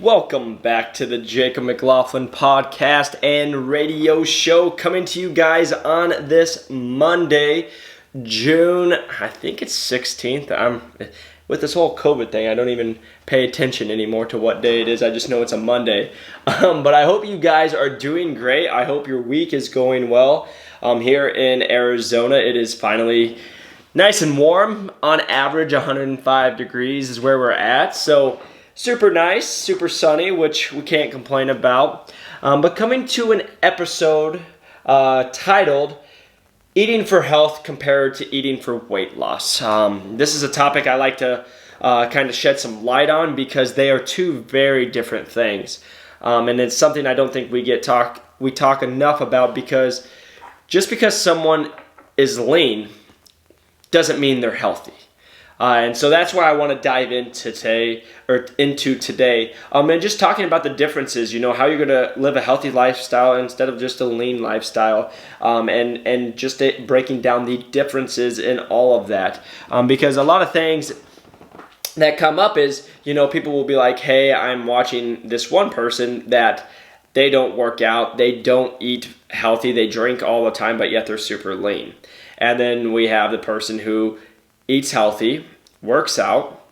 Welcome back to the Jacob McLaughlin podcast and radio show, coming to you guys on this Monday, June, I think it's 16th. With this whole COVID thing, I don't even pay attention anymore to what day it is. I just know it's a Monday. But I hope you guys are doing great. I hope your week is going well. Here in Arizona, it is finally nice and warm. On average, 105 degrees is where we're at. So super nice, super sunny, which we can't complain about. But coming to an episode titled Eating for Health Compared to Eating for Weight Loss. This is a topic I like to kind of shed some light on because they are two very different things. And it's something I don't think we talk enough about, because just because someone is lean doesn't mean they're healthy. And so that's why I want to dive into today, and just talking about the differences, how you're going to live a healthy lifestyle instead of just a lean lifestyle, and just breaking down the differences in all of that, because a lot of things that come up is, people will be like, hey, I'm watching this one person that they don't work out, they don't eat healthy, they drink all the time, but yet they're super lean. And then we have the person who eats healthy, works out,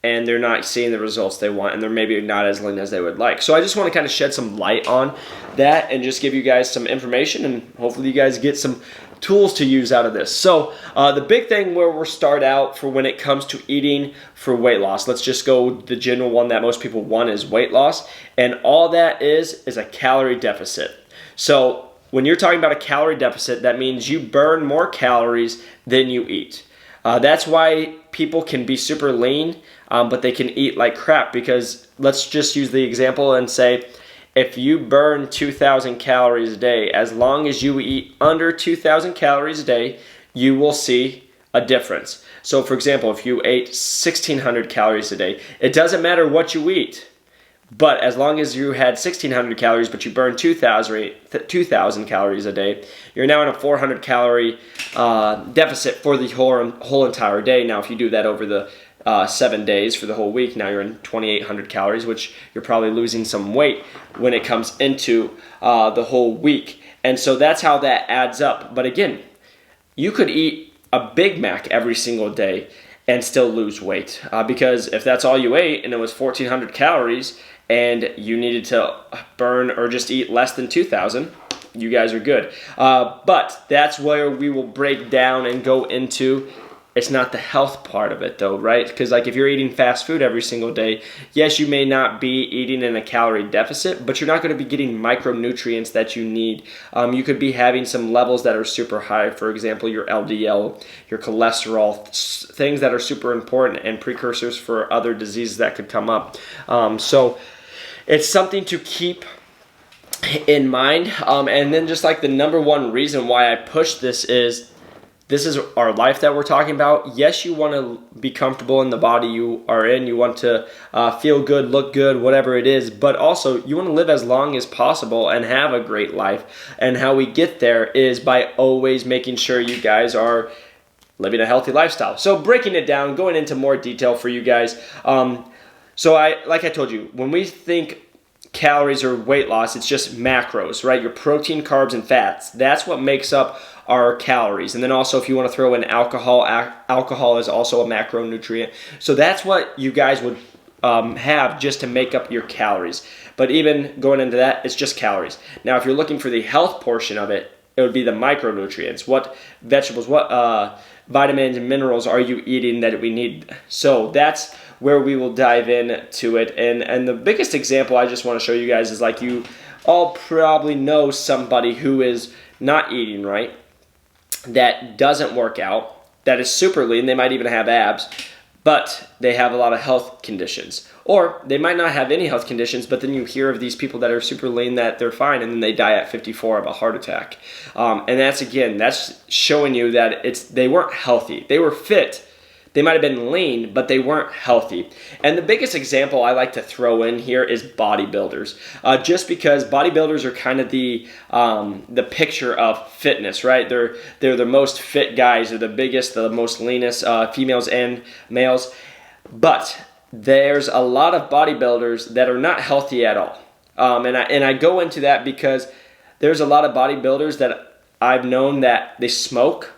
and they're not seeing the results they want, and they're maybe not as lean as they would like. So I just want to kind of shed some light on that and just give you guys some information, and hopefully you guys get some tools to use out of this. So the big thing where we'll start out for when it comes to eating for weight loss, let's just go the general one that most people want is weight loss, and all that is a calorie deficit. So when you're talking about a calorie deficit, that means you burn more calories than you eat. That's why people can be super lean, but they can eat like crap, because let's just use the example and say if you burn 2,000 calories a day, as long as you eat under 2,000 calories a day, you will see a difference. So for example, if you ate 1,600 calories a day, it doesn't matter what you eat. But as long as you had 1,600 calories, but you burned 2,000 calories a day, you're now in a 400 calorie deficit for the whole entire day. Now, if you do that over the 7 days for the whole week, now you're in 2,800 calories, which you're probably losing some weight when it comes into the whole week. And so that's how that adds up. But again, you could eat a Big Mac every single day and still lose weight, because if that's all you ate and it was 1,400 calories, and you needed to burn or just eat less than 2,000, you guys are good. But that's where we will break down and go into, it's not the health part of it though, right? Because like if you're eating fast food every single day, yes, you may not be eating in a calorie deficit, but you're not going to be getting micronutrients that you need. You could be having some levels that are super high, for example, your LDL, your cholesterol, things that are super important and precursors for other diseases that could come up. So it's something to keep in mind. And then just like the number one reason why I push this is our life that we're talking about. Yes, you want to be comfortable in the body you are in. You want to feel good, look good, whatever it is. But also, you want to live as long as possible and have a great life. And how we get there is by always making sure you guys are living a healthy lifestyle. So breaking it down, going into more detail for you guys. So like I told you, when we think calories or weight loss, it's just macros, right? Your protein, carbs, and fats. That's what makes up our calories. And then also if you want to throw in alcohol, alcohol is also a macronutrient. So that's what you guys would have just to make up your calories. But even going into that, it's just calories. Now, if you're looking for the health portion of it, it would be the micronutrients. What vegetables, what vitamins and minerals are you eating that we need? So that's where we will dive into it. And the biggest example I just want to show you guys is, like, you all probably know somebody who is not eating right, that doesn't work out, that is super lean. They might even have abs, but they have a lot of health conditions. Or they might not have any health conditions, but then you hear of these people that are super lean that they're fine, and then they die at 54 of a heart attack. And that's showing you that they weren't healthy. They were fit. They might have been lean, but they weren't healthy. And the biggest example I like to throw in here is bodybuilders. Just because bodybuilders are kind of the picture of fitness, right? They're the most fit guys. They're the biggest, the most leanest, females and males. But there's a lot of bodybuilders that are not healthy at all. And I go into that because there's a lot of bodybuilders that I've known that they smoke,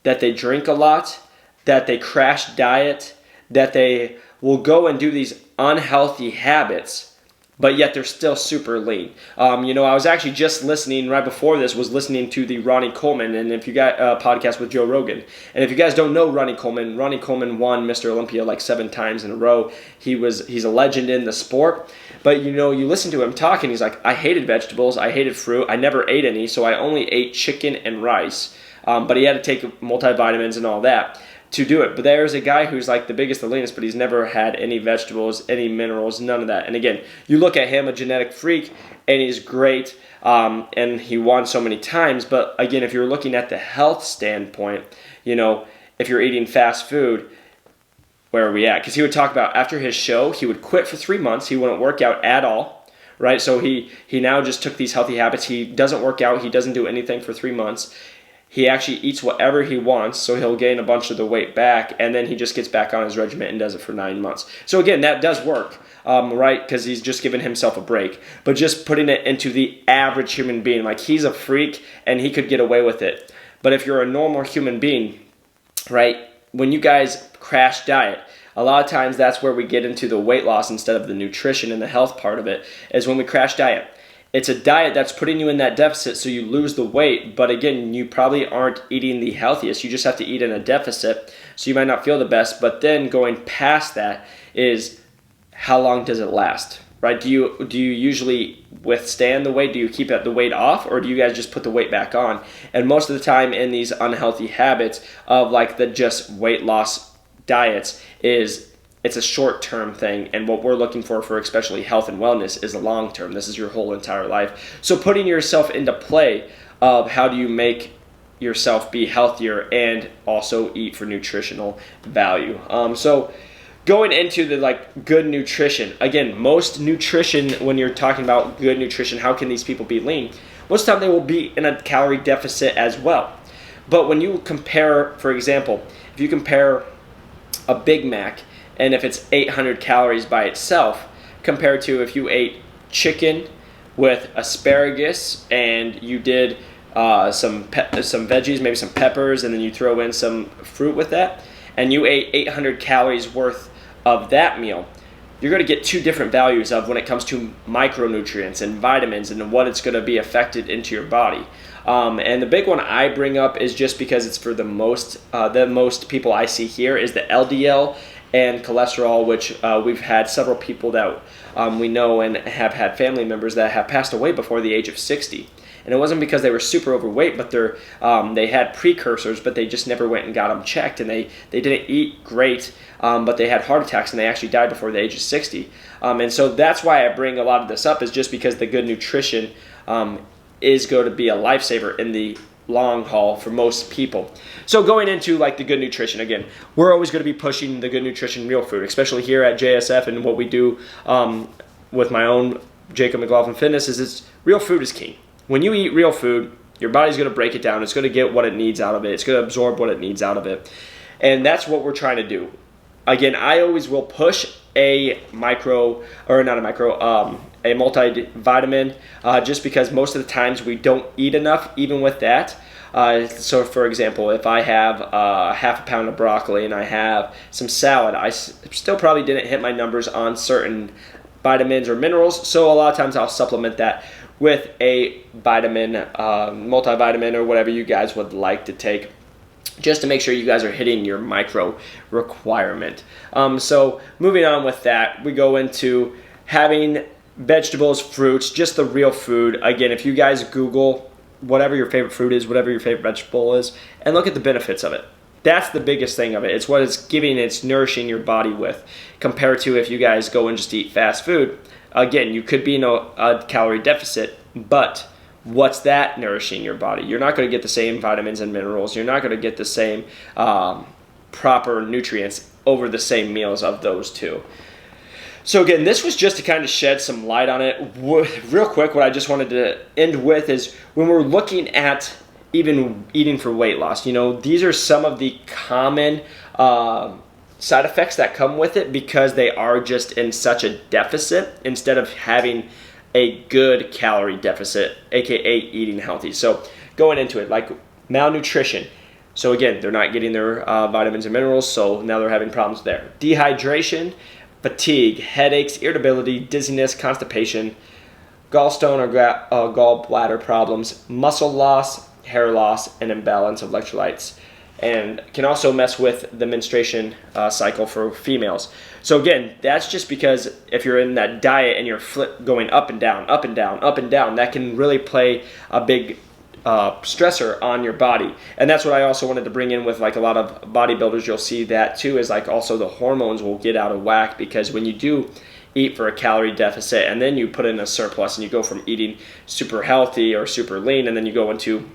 that they drink a lot, that they crash diet, that they will go and do these unhealthy habits, but yet they're still super lean. I was actually just listening right before this, was listening to the Ronnie Coleman, and if you got a podcast with Joe Rogan, and if you guys don't know Ronnie Coleman won Mr. Olympia like 7 times in a row. He's a legend in the sport. But you listen to him talking, he's like, I hated vegetables, I hated fruit, I never ate any, so I only ate chicken and rice. But he had to take multivitamins and all that to do it. But there's a guy who's like the biggest, the leanest, but he's never had any vegetables, any minerals, none of that. And again, you look at him, a genetic freak, and he's great, and he won so many times. But again, if you're looking at the health standpoint, if you're eating fast food, where are we at? Because he would talk about after his show, he would quit for 3 months. He wouldn't work out at all, right? So he now just took these healthy habits. He doesn't work out. He doesn't do anything for 3 months. He actually eats whatever he wants, so he'll gain a bunch of the weight back, and then he just gets back on his regimen and does it for 9 months. So again, that does work, right? Because he's just giving himself a break. But just putting it into the average human being, like he's a freak and he could get away with it. But if you're a normal human being, right, when you guys crash diet, a lot of times that's where we get into the weight loss instead of the nutrition and the health part of it, is when we crash diet. It's a diet that's putting you in that deficit so you lose the weight, but again, you probably aren't eating the healthiest. You just have to eat in a deficit, so you might not feel the best. But then going past that is, how long does it last, right? Do you usually withstand the weight? Do you keep the weight off, or do you guys just put the weight back on? And most of the time in these unhealthy habits of like the just weight loss diets it's a short-term thing, and what we're looking for especially health and wellness is a long-term. This is your whole entire life. So putting yourself into play of how do you make yourself be healthier and also eat for nutritional value. So going into the good nutrition, again, most nutrition, when you're talking about good nutrition, how can these people be lean? Most of the time they will be in a calorie deficit as well. But when you compare, for example, if you compare a Big Mac, and if it's 800 calories by itself, compared to if you ate chicken with asparagus and you did some veggies, maybe some peppers, and then you throw in some fruit with that, and you ate 800 calories worth of that meal, you're going to get 2 different values of when it comes to micronutrients and vitamins and what it's going to be affected into your body. And the big one I bring up is just because it's for the most people I see here is the LDL and cholesterol, which we've had several people that we know and have had family members that have passed away before the age of 60. And it wasn't because they were super overweight, but they had precursors, but they just never went and got them checked, and they didn't eat great, but they had heart attacks, and they actually died before the age of 60. And so that's why I bring a lot of this up, is just because the good nutrition is going to be a lifesaver in the long haul for most people. So going into the good nutrition, again, we're always going to be pushing the good nutrition, real food, especially here at JSF, and what we do with my own Jacob McLaughlin Fitness is real food is king. When you eat real food, your body's going to break it down. It's going to get what it needs out of it. It's going to absorb what it needs out of it. And that's what we're trying to do. Again, I always will push a multivitamin, just because most of the times we don't eat enough, even with that. So for example, if I have half a pound of broccoli and I have some salad, I still probably didn't hit my numbers on certain vitamins or minerals. So a lot of times I'll supplement that with a vitamin, multivitamin, or whatever you guys would like to take, just to make sure you guys are hitting your micro requirement. So moving on with that, we go into having vegetables, fruits, just the real food. Again, if you guys Google whatever your favorite fruit is, whatever your favorite vegetable is, and look at the benefits of it. That's the biggest thing of it. It's what it's giving, it's nourishing your body with, compared to if you guys go and just eat fast food. Again, you could be in a calorie deficit, but what's that nourishing your body? You're not going to get the same vitamins and minerals. You're not going to get the same proper nutrients over the same meals of those two. So again, this was just to kind of shed some light on it. Real quick, what I just wanted to end with is when we're looking at even eating for weight loss, these are some of the common side effects that come with it because they are just in such a deficit instead of having a good calorie deficit, aka eating healthy. So going into it, like malnutrition. So again, they're not getting their vitamins and minerals, so now they're having problems there. Dehydration, fatigue, headaches, irritability, dizziness, constipation, gallstone or gallbladder problems, muscle loss, hair loss, and imbalance of electrolytes. And can also mess with the menstruation cycle for females. So again, that's just because if you're in that diet and you're going up and down, up and down, up and down, that can really play a big stressor on your body. And that's what I also wanted to bring in with like a lot of bodybuilders. You'll see that too, is like also the hormones will get out of whack, because when you do eat for a calorie deficit and then you put in a surplus and you go from eating super healthy or super lean and then you go into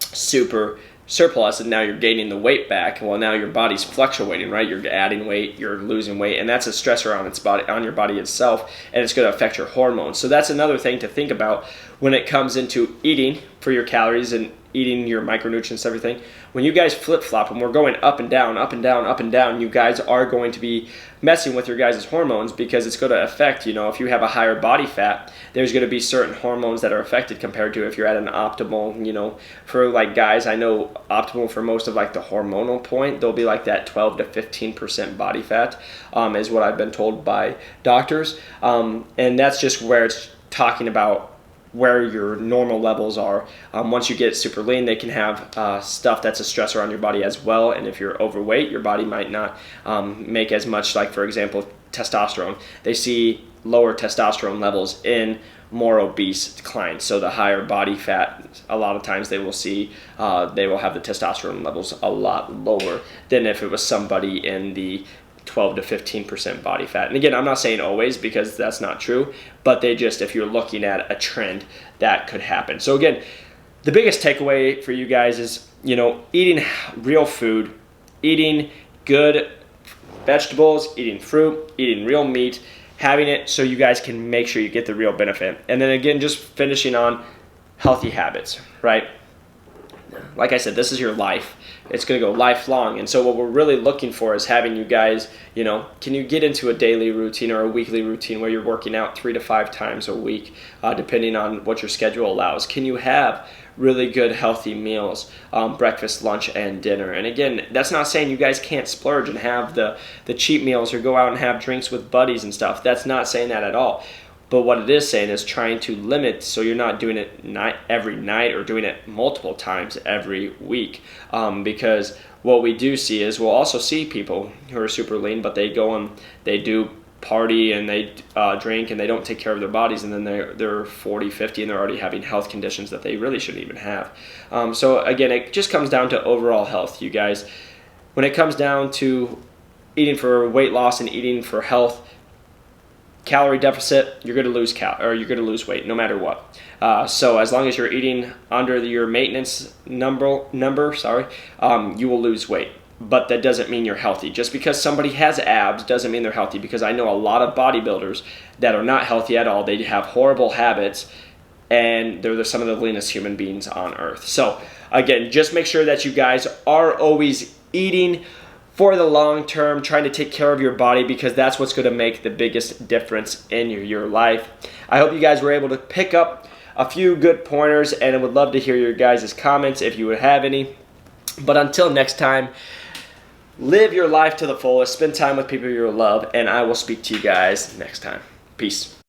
super surplus and now you're gaining the weight back, well, now your body's fluctuating, right? You're adding weight, you're losing weight, and that's a stressor on your body itself, and it's going to affect your hormones. So that's another thing to think about when it comes into eating for your calories and eating your micronutrients, everything. When you guys flip-flop and we're going up and down, up and down, up and down, you guys are going to be messing with your guys' hormones, because it's going to affect, if you have a higher body fat, there's going to be certain hormones that are affected compared to if you're at an optimal, for like guys, I know optimal for most of like the hormonal point, they'll be like that 12 to 15% body fat is what I've been told by doctors. And that's just where it's talking about where your normal levels are. Once you get super lean, they can have stuff that's a stressor on your body as well. And if you're overweight, your body might not make as much, like for example, testosterone. They see lower testosterone levels in more obese clients. So the higher body fat, a lot of times they will see, they will have the testosterone levels a lot lower than if it was somebody in the 12 to 15% body fat. And again, I'm not saying always, because that's not true, but if you're looking at a trend, that could happen. So again, the biggest takeaway for you guys is, eating real food, eating good vegetables, eating fruit, eating real meat, having it so you guys can make sure you get the real benefit. And then again, just finishing on healthy habits, right? Like I said, this is your life. It's going to go lifelong. And so what we're really looking for is having you guys, can you get into a daily routine or a weekly routine where you're working out 3 to 5 times a week, depending on what your schedule allows? Can you have really good healthy meals, breakfast, lunch, and dinner? And again, that's not saying you guys can't splurge and have the cheap meals or go out and have drinks with buddies and stuff. That's not saying that at all. But what it is saying is trying to limit, so you're not doing it every night or doing it multiple times every week. Because what we do see is we'll also see people who are super lean, but they go and they do party and they drink and they don't take care of their bodies, and then they're 40, 50 and they're already having health conditions that they really shouldn't even have. So again, it just comes down to overall health, you guys. When it comes down to eating for weight loss and eating for health, calorie deficit, you're going to lose you're going to lose weight no matter what. So as long as you're eating under your maintenance number, you will lose weight. But that doesn't mean you're healthy. Just because somebody has abs doesn't mean they're healthy, because I know a lot of bodybuilders that are not healthy at all. They have horrible habits, and they're some of the leanest human beings on earth. So again, just make sure that you guys are always eating for the long term, trying to take care of your body, because that's what's going to make the biggest difference in your life. I hope you guys were able to pick up a few good pointers, and I would love to hear your guys' comments if you would have any. But until next time, live your life to the fullest, spend time with people you love, and I will speak to you guys next time. Peace.